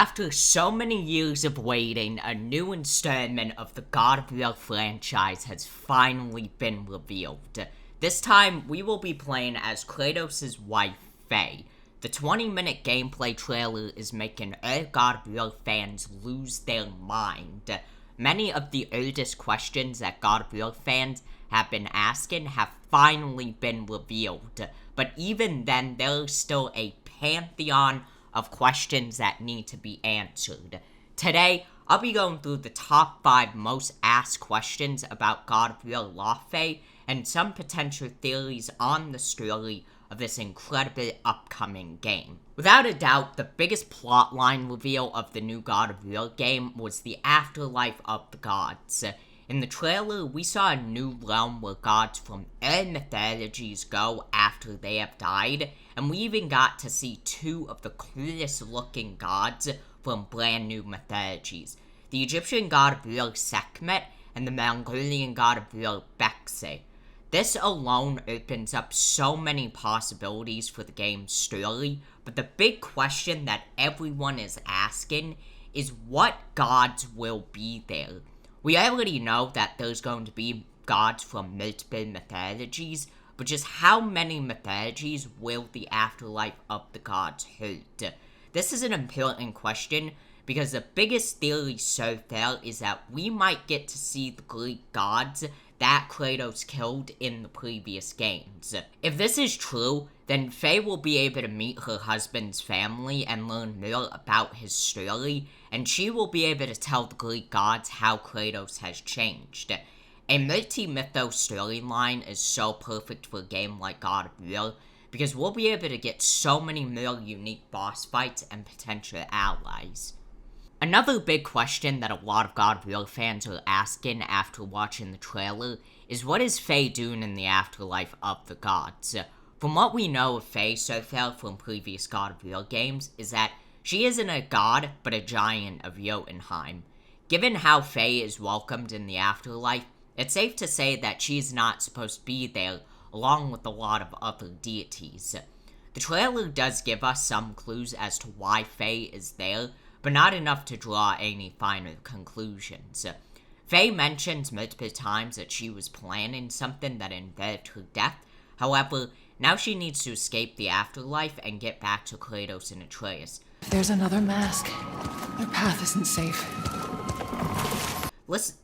After so many years of waiting, a new installment of the God of War franchise has finally been revealed. This time, we will be playing as Kratos' wife, Faye. The 20-minute gameplay trailer is making all God of War fans lose their mind. Many of the oldest questions that God of War fans have been asking have finally been revealed, but even then, there's still a pantheon of questions that need to be answered. Today, I'll be going through the top 5 most asked questions about God of War Laufey and some potential theories on the story of this incredible upcoming game. Without a doubt, the biggest plotline reveal of the new God of War game was the afterlife of the gods. In the trailer, we saw a new realm where gods from all mythologies go after they have died, and we even got to see 2 of the coolest looking gods from brand new mythologies. The Egyptian god of War Sekhmet and the Mongolian god of War Bekse. This alone opens up so many possibilities for the game's story, but the big question that everyone is asking is what gods will be there? We already know that there's going to be gods from multiple mythologies, but just how many mythologies will the afterlife of the gods hold? This is an important question because the biggest theory so far is that we might get to see the Greek gods that Kratos killed in the previous games. If this is true, then Faye will be able to meet her husband's family and learn more about his story, and she will be able to tell the Greek gods how Kratos has changed. A multi-mythos storyline is so perfect for a game like God of War, because we'll be able to get so many more unique boss fights and potential allies. Another big question that a lot of God of War fans are asking after watching the trailer is what is Faye doing in the afterlife of the gods? From what we know of Faye so far from previous God of War games is that she isn't a god, but a giant of Jotunheim. Given how Faye is welcomed in the afterlife, it's safe to say that she's not supposed to be there, along with a lot of other deities. The trailer does give us some clues as to why Faye is there, but not enough to draw any final conclusions. Faye mentions multiple times that she was planning something that involved her death. However, now she needs to escape the afterlife and get back to Kratos and Atreus. If there's another mask, their path isn't safe.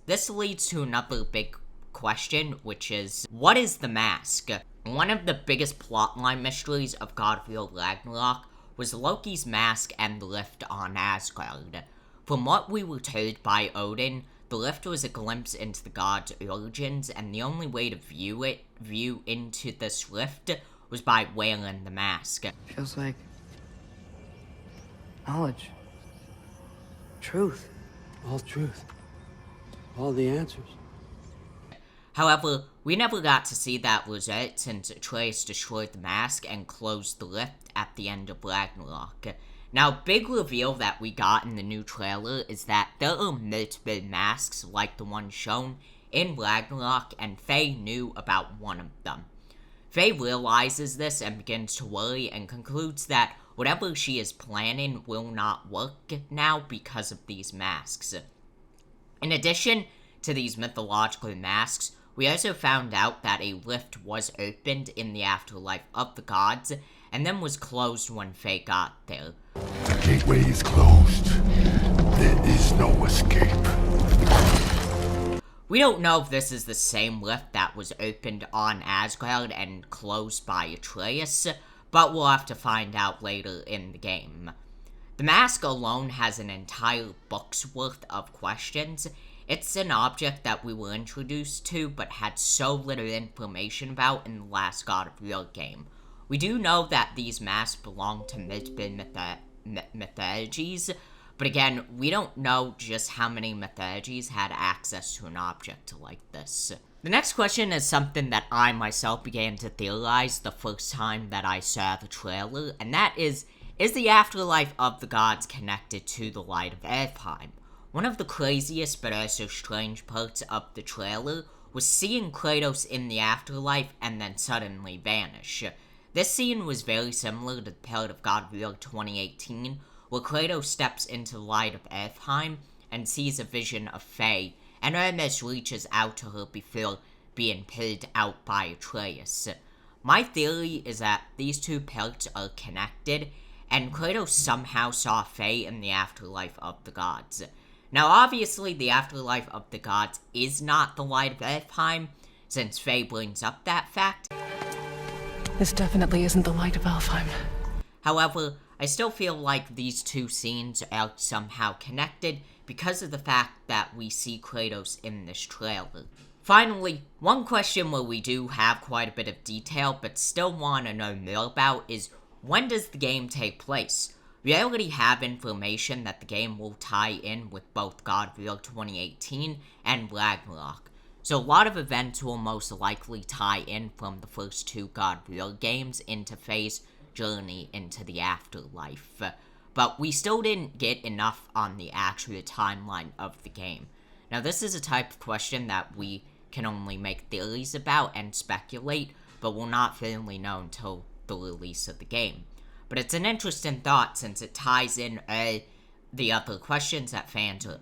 This leads to another big question, which is, what is the mask? One of the biggest plotline mysteries of God of War Ragnarok was Loki's mask and the lift on Asgard. From what we were told by Odin, the lift was a glimpse into the god's origins, and the only way to view into this lift was by wearing the mask. Feels like knowledge. Truth. All truth. All the answers. However, we never got to see that result since Atreus destroyed the mask and closed the lift at the end of Ragnarok. Now, big reveal that we got in the new trailer is that there are multiple masks like the one shown in Ragnarok, and Faye knew about one of them. Faye realizes this and begins to worry and concludes that whatever she is planning will not work now because of these masks. In addition to these mythological masks, we also found out that a lift was opened in the afterlife of the gods, and then was closed when Faye got there. The gateway is closed. There is no escape. We don't know if this is the same lift that was opened on Asgard and closed by Atreus, but we'll have to find out later in the game. The mask alone has an entire book's worth of questions. It's an object that we were introduced to, but had so little information about in the last God of War game. We do know that these masks belong to multiple mythologies, but again, we don't know just how many mythologies had access to an object like this. The next question is something that I myself began to theorize the first time that I saw the trailer, and that is the afterlife of the gods connected to the light of Alfheim? One of the craziest but also strange parts of the trailer was seeing Kratos in the afterlife and then suddenly vanish. This scene was very similar to the part of God of War 2018, where Kratos steps into the light of Elfheim and sees a vision of Faye, and Hermes reaches out to her before being pulled out by Atreus. My theory is that these two parts are connected, and Kratos somehow saw Faye in the afterlife of the gods. Now, obviously, the afterlife of the gods is not the light of Elfheim, since Faye brings up that fact. This definitely isn't the light of Alfheim. However, I still feel like these two scenes are somehow connected because of the fact that we see Kratos in this trailer. Finally, one question where we do have quite a bit of detail but still want to know more about is, when does the game take place? We already have information that the game will tie in with both God of War 2018 and Ragnarok, so a lot of events will most likely tie in from the first two God of War games into Faye's journey into the afterlife, but we still didn't get enough on the actual timeline of the game. Now, this is a type of question that we can only make theories about and speculate, but will not firmly know until the release of the game. But it's an interesting thought since it ties in the other questions that fans are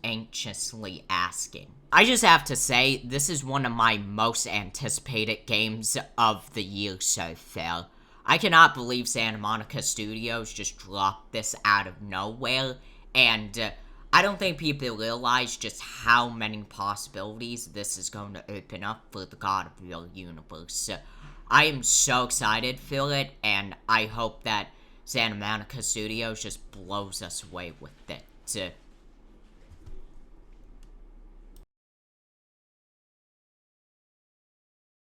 anxiously asking. I just have to say, this is one of my most anticipated games of the year so far. I cannot believe Santa Monica Studios just dropped this out of nowhere, and I don't think people realize just how many possibilities this is going to open up for the God of War universe. I am so excited for it, and I hope that Santa Monica Studios just blows us away with it.